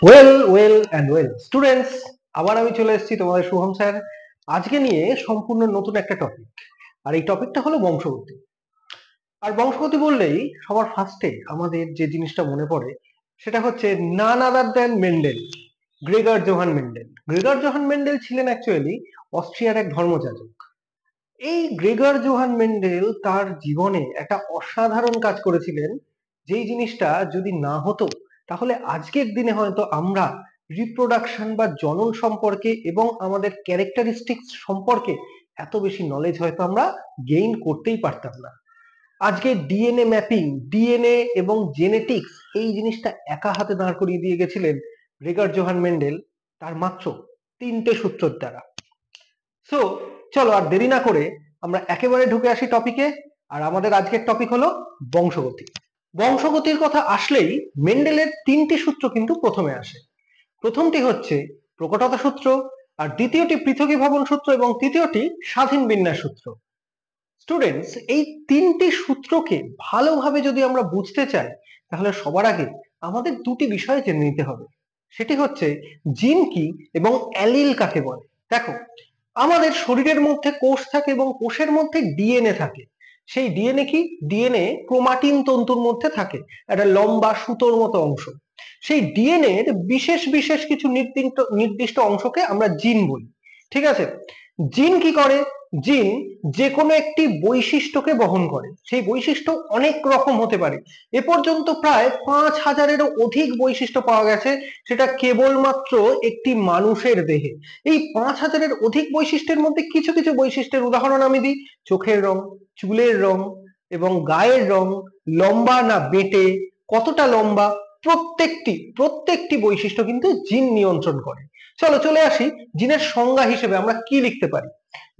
Well well and well students, আবার আমি চলে এসেছি তোমাদের শুভম স্যার আজকে নিয়ে সম্পূর্ণ নতুন একটা টপিক। আর এই টপিকটা হলো বংশগতি। আর বংশগতি বললেই সবার ফার্স্টে আমাদের যে জিনিসটা মনে পড়ে সেটা হচ্ছে none other than Mendel, Gregor Johann Mendel. Gregor Johann Mendel ছিলেন অ্যাকচুয়ালি অস্ট্রিয়ার এক ধর্মযাজক। এই গ্রেগর জোহান মেন্ডেল তার জীবনে একটা অসাধারণ কাজ করেছিলেন, যেই জিনিসটা যদি না হতো তাহলে আজকের দিনে হয়তো আমরা রিপ্রোডাকশন বা জনন সম্পর্কে এবং আমাদের ক্যারেক্টারিস্টিক্স সম্পর্কে এত বেশি নলেজ হয়তো আমরা গেইন করতেই পারতাম না। আজকে ডিএনএ ম্যাপিং, ডিএনএ এবং জেনেটিক্স এই জিনিসটা একা হাতে দাঁড় করিয়ে দিয়ে গেছিলেন গ্রেগর জোহান মেন্ডেল তার মাত্র 3টে সূত্রের দ্বারা। সো চলো আর দেরি না করে আমরা একেবারে ঢুকে আসি টপিকে। আর আমাদের আজকের টপিক হলো বংশগতি। বংশগতির কথা আসলেই মেন্ডেলের 3টি সূত্র কিন্তু প্রথমে আসে। প্রথমটি হচ্ছে প্রকটতা সূত্র, আর দ্বিতীয়টি পৃথকীভবন সূত্র এবং তৃতীয়টি স্বাধীন বিন্যাস সূত্র। স্টুডেন্টস, এই 3টি সূত্রকে ভালোভাবে যদি আমরা বুঝতে চাই তাহলে সবার আগে আমাদের দুটি বিষয় জেনে নিতে হবে। সেটি হচ্ছে জিন কি এবং অ্যালিল কাকে বলে। দেখো, আমাদের শরীরের মধ্যে কোষ থাকে এবং কোষের মধ্যে ডিএনএ থাকে। সেই ডিএনএ কি? ডিএনএ ক্রোমাটিন তন্তুর মধ্যে থাকে, একটা লম্বা সুতোর মতো অংশ। সেই ডিএনএ এর বিশেষ বিশেষ কিছু নির্দিষ্ট নির্দিষ্ট অংশকে আমরা জিন বলি। ঠিক আছে? জিন কি করে? জিন যে কোনো একটি বৈশিষ্ট্যকে বহন করে। সেই বৈশিষ্ট্য অনেক রকম হতে পারে। এ পর্যন্ত প্রায় 5000-এরও অধিক বৈশিষ্ট্য পাওয়া গেছে, সেটা কেবলমাত্র একটি মানুষের দেহে। এই 5000-এর অধিক বৈশিষ্ট্যের মধ্যে কিছু কিছু বৈশিষ্ট্যের উদাহরণ আমি দিই: চোখের রং, চুলের রং এবং গায়ের রং, লম্বা না বেঁটে, কতটা লম্বা, প্রত্যেকটি বৈশিষ্ট্য কিন্তু জিন নিয়ন্ত্রণ করে। চলো চলে আসি জিনের সংজ্ঞা হিসেবে আমরা কি লিখতে পারি।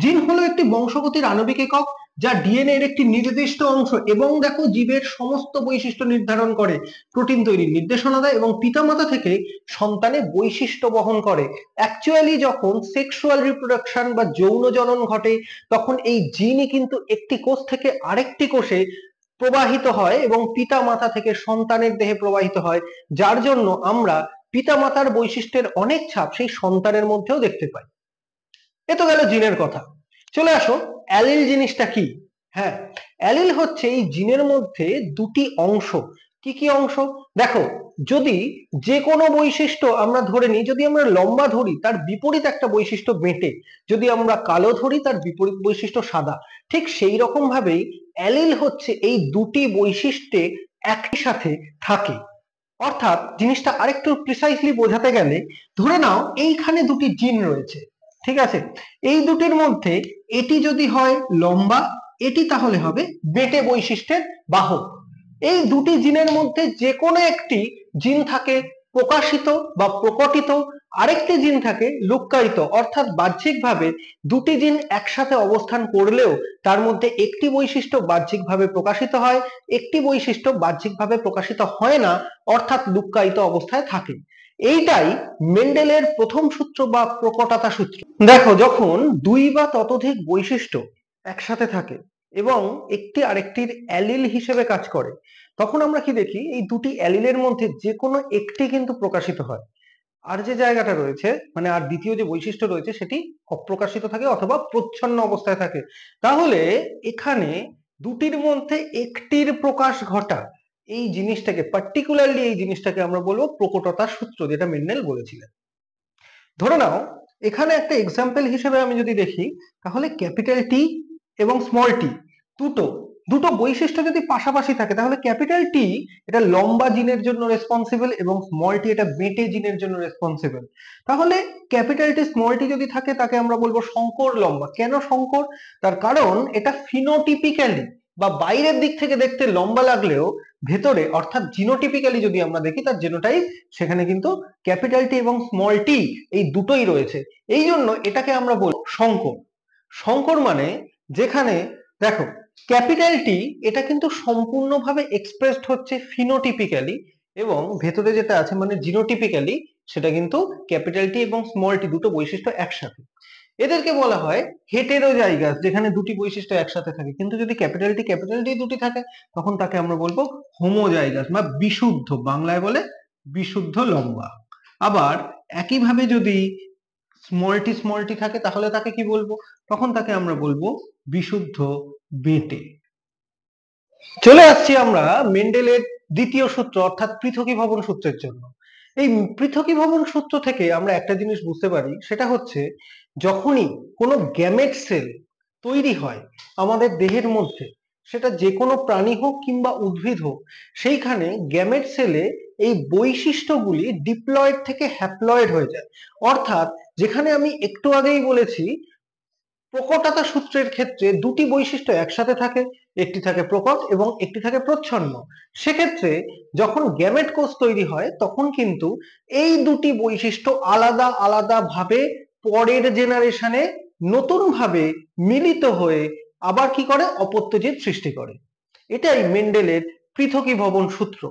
জিন হলো একটি বংশগতির আণবিক একক, যা ডিএনএ এর একটি নির্দিষ্ট অংশ এবং দেখো জীবের সমস্ত বৈশিষ্ট্য নির্ধারণ করে, প্রোটিন তৈরির নির্দেশনা দেয় এবং পিতামাতা থেকে সন্তানে বৈশিষ্ট্য বহন করে। অ্যাকচুয়ালি যখন সেক্সুয়াল রিপ্রোডাকশন বা যৌন জনন ঘটে তখন এই জিনই কিন্তু একটি কোষ থেকে আরেকটি কোষে প্রবাহিত হয় এবং পিতা মাতা থেকে সন্তানের দেহে প্রবাহিত হয়, যার জন্য আমরা পিতা মাতার বৈশিষ্ট্যের অনেক ছাপ সেই সন্তানের মধ্যেও দেখতে পাই। এ তো গেল জিনের কথা। চলে আসো অ্যালিল জিনিসটা কি। হ্যাঁ, অ্যালিল হচ্ছে এই জিনের মধ্যে দুটি অংশ। কি কি অংশ? দেখো, যদি যে কোনো বৈশিষ্ট্য আমরা ধরে নিই, যদি আমরা লম্বা ধরি তার বিপরীত একটা বৈশিষ্ট্য বেঁটে, যদি আমরা কালো ধরি তার বিপরীত বৈশিষ্ট্য সাদা। ঠিক সেই রকম ভাবেই অ্যালিল হচ্ছে এই দুটি বৈশিষ্ট্যে একই সাথে থাকে। অর্থাৎ জিনিসটা আরেকটু প্রিসাইসলি বোঝাতে গেলে ধরে নাও এইখানে দুটি জিন রয়েছে। ঠিক আছে? এই দুটির মধ্যে এটি যদি হয় লম্বা, এটি তাহলে হবে বেঁটে বৈশিষ্ট্যের বাহক। এই দুটি জিনের মধ্যে যে কোনো একটি জিন থাকে প্রকাশিত বা প্রকটিত, আরেকটি জিন থাকে লুক্কায়িত, অর্থাৎ বাহ্যিকভাবে দুটি জিন একসাথে অবস্থান করলেও তার মধ্যে একটি বৈশিষ্ট্য বাহ্যিকভাবে প্রকাশিত হয়, একটি বৈশিষ্ট্য বাহ্যিকভাবে প্রকাশিত হয় না, অর্থাৎ লুক্কায়িত অবস্থায় থাকে। এইটাই মেন্ডেলের প্রথম সূত্র বা প্রকটতা সূত্র। দেখো, যখন দুই বা ততোধিক বৈশিষ্ট্য একসাথে থাকে এবং একটি আরেকটির অ্যালিল হিসেবে কাজ করে, তখন আমরা কি দেখি? এই দুটি অ্যালিলের মধ্যে যে কোনো একটি কিন্তু প্রকাশিত হয়, আর যে জায়গাটা রয়েছে মানে আর দ্বিতীয় যে বৈশিষ্ট্য রয়েছে সেটি অপ্রকাশিত থাকে অথবা প্রচ্ছন্ন অবস্থায় থাকে। তাহলে এখানে দুটির মধ্যে একটির প্রকাশ ঘটা, এই জিনিসটাকে পার্টিকুলারলি এই জিনিসটাকে আমরা বলবো প্রকটতার সূত্র, যেটা মেন্ডেল বলেছিলেন। ধরে নাও এখানে একটা এক্সাম্পল হিসেবে আমি যদি দেখি তাহলে ক্যাপিটাল টি এবং স্মল টি দুটো দুটো বৈশিষ্ট্য যদি পাশাপাশি থাকে তাহলে ক্যাপিটাল টি এটা লম্বা জিনের জন্য রেসপন্সিবল এবং স্মল টি এটা বেঁটে জিনের জন্য রেসপন্সিবল। তাহলে ক্যাপিটাল টি স্মল টি যদি থাকে তাকে আমরা বলবো শঙ্কর লম্বা। কেন শঙ্কর? তার কারণ এটা ফিনোটিপিক্যালি বা বাইরের দিক থেকে দেখতে লম্বা লাগলেও ভেতরে অর্থাৎ জিনোটিপিক্যালি যদি আমরা দেখি তার জিনোটাইপ সেখানে কিন্তু ক্যাপিটাল টি এবং স্মল টি এই দুটোই রয়েছে। এই জন্য এটাকে আমরা বলবো শঙ্কর। শঙ্কর মানে যেখানে দেখো ক্যাপিটাল টি এটা কিন্তু সম্পূর্ণভাবে এক্সপ্রেসড হচ্ছে ফিনোটিপিক্যালি এবং ভেতরে যেটা আছে মানে জিনোটিপিক্যালি সেটা কিন্তু ক্যাপিটাল টি এবং স্মল টি দুটো বৈশিষ্ট্য একসাথে। এদেরকে বলা হয় হেটেরোজাইগাস, যেখানে দুটি বৈশিষ্ট্য একসাথে থাকে। কিন্তু যদি ক্যাপিটাল টি দুটি থাকে তখন তাকে আমরা বলবো হোমোজাইগাস বা বিশুদ্ধ, বাংলায় বলে বিশুদ্ধ লম্বা। আবার একইভাবে যদি স্মল টি থাকে তাহলে তাকে কি বলবো? তখন তাকে আমরা বলবো বিশুদ্ধ বেঁটে। চলে আসছি আমরা মেন্ডেলের দ্বিতীয় সূত্র অর্থাৎ পৃথকীভবন সূত্রের জন্য। এই পৃথকীভবন সূত্র থেকে আমরা একটা জিনিস বুঝতে পারি, সেটা হচ্ছে যখনই কোনো গ্যামেট সেল তৈরি হয় আমাদের দেহের মধ্যে, সেটা যে কোনো প্রাণী হোক কিংবা উদ্ভিদ হোক, সেইখানে গ্যামেট সেলে এই বৈশিষ্ট্যগুলি ডিপ্লয়েড থেকে হ্যাপ্লয়েড হয়ে যায়। অর্থাৎ যেখানে আমি একটু আগেই বলেছি প্রকটতা সূত্রের ক্ষেত্রে দুটি বৈশিষ্ট্য একসাথে থাকে, একটি থাকে প্রকট এবং একটি থাকে প্রচ্ছন্ন। সেক্ষেত্রে যখন গ্যামেট কোষ তৈরি হয় তখন কিন্তু এই দুটি বৈশিষ্ট্য আলাদা আলাদা ভাবে পরের জেনারেশনে নতুন ভাবে মিলিত হয়ে আবার কি করে? অপত্যজীব সৃষ্টি করে। এটাই মেন্ডেলের পৃথকীভবন সূত্র।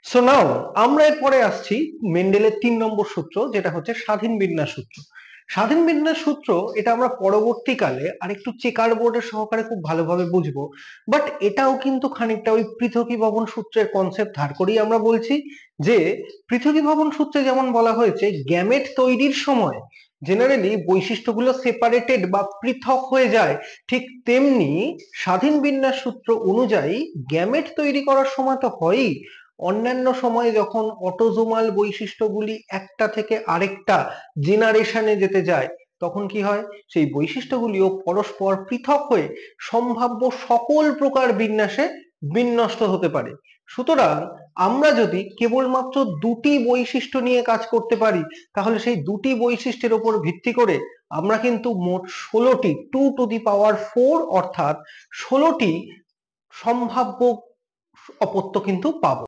সো নাও আমরা এরপরে আসছি মেন্ডেলের ৩ নম্বর সূত্র, যেটা হচ্ছে স্বাধীন বিন্যাস সূত্র। স্বাধীন বিন্যাস সূত্র এটা আমরা পরবর্তীকালে আরেকটু চেকার বোর্ডের সহকারে খুব ভালোভাবে বুঝবো, বাট এটাও কিন্তু খানিকটা ওই পৃথকীভবন সূত্রের কনসেপ্ট ধার করেই আমরা বলছি। যে পৃথকীভবন সূত্রে যেমন বলা হয়েছে গ্যামেট তৈরির সময় জেনারেলি বৈশিষ্ট্যগুলো সেপারেটেড বা পৃথক হয়ে যায়, ঠিক তেমনি স্বাধীন বিন্যাস সূত্র অনুযায়ী গ্যামেট তৈরি করার সময় তো হয়ই, অন্যান্য সময়ে যখন অটোজোমাল বৈশিষ্ট্যগুলি একটা থেকে আরেকটা জেনারেশনে যেতে যায় তখন কি হয়? সেই বৈশিষ্ট্যগুলিও পরস্পর পৃথক হয়ে সম্ভাব্য সকল প্রকার বিন্যাসে বিন্যস্ত হতে পারে। সুতরাং আমরা যদি কেবলমাত্র দুটি বৈশিষ্ট্য নিয়ে কাজ করতে পারি তাহলে সেই দুটি বৈশিষ্ট্যের উপর ভিত্তি করে আমরা কিন্তু মোট 16টি 2⁴ অর্থাৎ 16টি সম্ভাব্য অপত্য কিন্তু পাবো।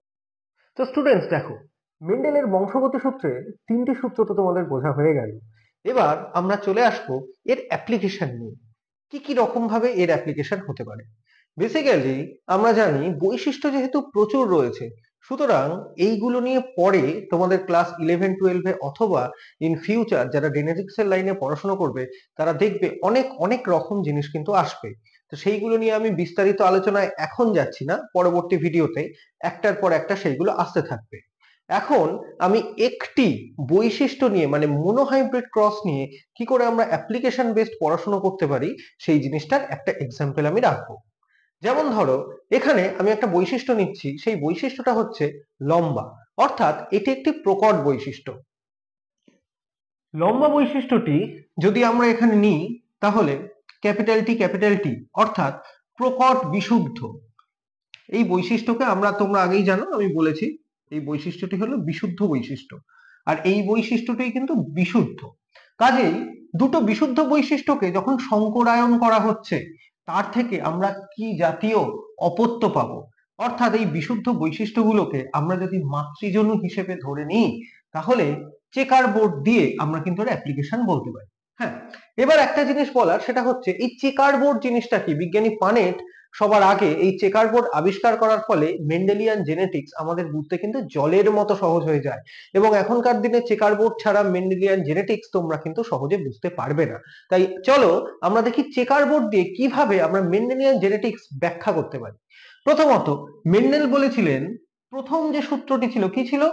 তো স্টুডেন্টস দেখো, মেন্ডেলের বংশগতি সূত্রে 3টি সূত্র তো তোমাদের বোঝা হয়ে গেল। এবার আমরা চলে আসবো এর অ্যাপ্লিকেশন নিয়ে, কি কি রকম ভাবে এর অ্যাপ্লিকেশন হতে পারে। বেসিক্যালি আমরা জানি বৈশিষ্ট্য যেহেতু প্রচুর রয়েছে, সুতরাং এইগুলো নিয়ে পরে তোমাদের ক্লাস 11-12 অথবা ইন ফিউচার যারা জেনেটিক্স এর লাইনে পড়াশোনা করবে তারা দেখবে অনেক অনেক রকম জিনিস কিন্তু আসবে। তো সেইগুলো নিয়ে আমি বিস্তারিত আলোচনায় এখন যাচ্ছি না, পরবর্তী ভিডিওতে একটার পর একটা সেইগুলো আসতে থাকবে। এখন আমি একটি বৈশিষ্ট্য নিয়ে মানে মোনোহাইব্রিড ক্রস নিয়ে কি করে আমরা অ্যাপ্লিকেশন বেসড পড়াশোনা করতে পারি সেই জিনিসটার একটা এক্সাম্পল আমি রাখবো। যেমন ধরো এখানে আমি একটা বৈশিষ্ট্য নিচ্ছি, সেই বৈশিষ্ট্যটা হচ্ছে লম্বা, অর্থাৎ এটি একটি প্রকট বৈশিষ্ট্য। লম্বা বৈশিষ্ট্যটি যদি আমরা এখানে নিই তাহলে ক্যাপিটাল টি অর্থাৎ প্রকট বিশুদ্ধ, এই বৈশিষ্ট্যকে আমরা তোমরা আগেই জানো আমি বলেছি এই বৈশিষ্ট্যটি হলো বিশুদ্ধ বৈশিষ্ট্য, আর এই বৈশিষ্ট্যটি কিন্তু বিশুদ্ধ। কাজেই দুটো বিশুদ্ধ বৈশিষ্ট্যকে যখন সংকরায়ন করা হচ্ছে তার থেকে আমরা কি জাতীয় অপত্য পাবো, অর্থাৎ এই বিশুদ্ধ বৈশিষ্ট্যগুলোকে আমরা যদি মাতৃজনু হিসেবে ধরে নিই তাহলে চেকার বোর্ড দিয়ে আমরা কিন্তু অ্যাপ্লিকেশন বলতে পারি। হ্যাঁ, এবার একটা জিনিস বলার সেটা হচ্ছে এই চেকার বোর্ড জিনিসটা কি। বিজ্ঞানী পানেট সবার আগে এই চেকার বোর্ড আবিষ্কার করার ফলে মেন্ডেলিয়ান জেনেটিক্স আমাদের বুঝতে কিন্তু জলের মতো সহজ হয়ে যায়, এবং এখনকার দিনে চেকার বোর্ড ছাড়া মেন্ডেলিয়ান জেনেটিক্স তোমরা কিন্তু সহজে বুঝতে পারবে না। তাই চলো আমরা দেখি চেকার বোর্ড দিয়ে কিভাবে আমরা মেন্ডেলিয়ান জেনেটিক্স ব্যাখ্যা করতে পারি। প্রথমত মেন্ডেল বলেছিলেন প্রথম যে সূত্রটি ছিল কি ছিল?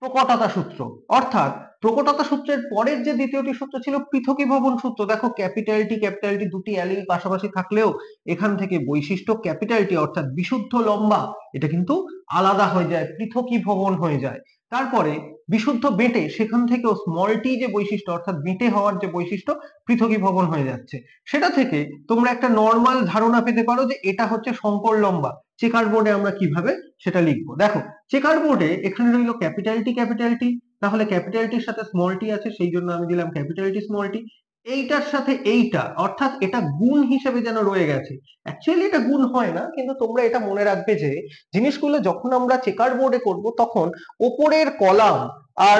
প্রকটতা সূত্র। অর্থাৎ প্রকটতা সূত্রের পরের যে দ্বিতীয়টি সূত্র ছিল পৃথকীভবন সূত্র। দেখো ক্যাপিটাল টি দুটি অ্যালিল পাশাপাশি থাকলেও এখান থেকে বৈশিষ্ট্য ক্যাপিটাল টি অর্থাৎ বিশুদ্ধ লম্বা এটা কিন্তু আলাদা হয়ে যায়, পৃথকীভবন হয়ে যায়। তারপরে বিশুদ্ধ বেঁটে সেখান থেকেও স্মল টি যে বৈশিষ্ট্য অর্থাৎ বেঁটে হওয়ার যে বৈশিষ্ট্য পৃথকীভবন হয়ে যাচ্ছে। সেটা থেকে তোমরা একটা নর্মাল ধারণা পেতে পারো যে এটা হচ্ছে সংকর লম্বা। চেকার বোর্ডে আমরা কিভাবে সেটা লিখবো দেখো, চেকার বোর্ডে এখানে রইল ক্যাপিটাল টি, তাহলে ক্যাপিটাল টির সাথে স্মল টি আছে সেই জন্য আমি দিলাম ক্যাপিটাল টি স্মল টি। এইটার সাথে এইটা অর্থাৎ এটা গুণ হিসেবে যেন রয়ে গেছে, অ্যাকচুয়ালি এটা গুণ হয় না কিন্তু তোমরা এটা মনে রাখবে যে জিনিসগুলো যখন আমরা চেকার বোর্ডে করব তখন ওপরের কলাম আর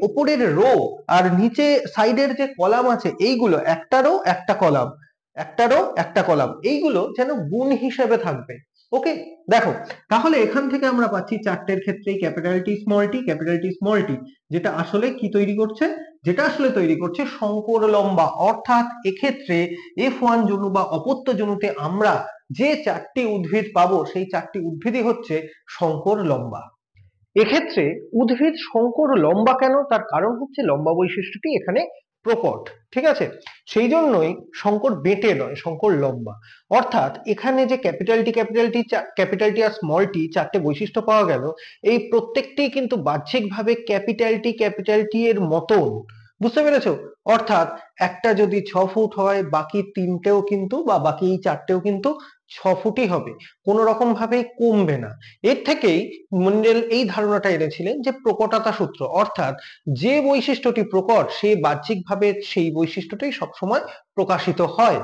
ওপরের রো আর নিচে সাইডের যে কলাম আছে এইগুলো একটারও একটা কলাম একটারও একটা কলাম এইগুলো যেন গুণ হিসেবে থাকবে। ওকে, দেখো তাহলে এখান থেকে আমরা পাচ্ছি চারটের ক্ষেত্রেই ক্যাপিটাল টি স্মল টি, যেটা আসলে কি তৈরি করছে? যেটা আসলে তৈরি করছে সংকর লম্বা। অর্থাৎ এক্ষেত্রে F1 জনু বা অপত্য জনুতে আমরা যে চারটি উদ্ভিদ পাবো সেই চারটি উদ্ভিদই হচ্ছে সংকর লম্বা। এক্ষেত্রে উদ্ভিদ শঙ্কর লম্বা কেন, তার কারণ হচ্ছে লম্বা বৈশিষ্ট্যটি এখানে প্রকট। ঠিক আছে, সেই জন্যই শঙ্কর বেঁটে নয়, শঙ্কর লম্বা। অর্থাৎ এখানে যে ক্যাপিটাল টি আর স্মল টি চারটে বৈশিষ্ট্য পাওয়া গেল, এই প্রত্যেকটি কিন্তু বাহ্যিকভাবে ক্যাপিটাল টি এর মতন। বুঝতে পেরেছো? অর্থাৎ একটা যদি 6 ফুট হয়, বাকি তিনটেও কিন্তু বা বাকি এই চারটেও কিন্তু 6 ফুটই হবে, কোনো রকম ভাবেই কমবে না। এর থেকেই মন্ডেল এই ধারণাটা এনেছিলেন যে প্রকটতা সূত্র, অর্থাৎ যে বৈশিষ্ট্যটি প্রকট সে বাহ্যিকভাবে সেই বৈশিষ্ট্যটাই সবসময় প্রকাশিত হয়।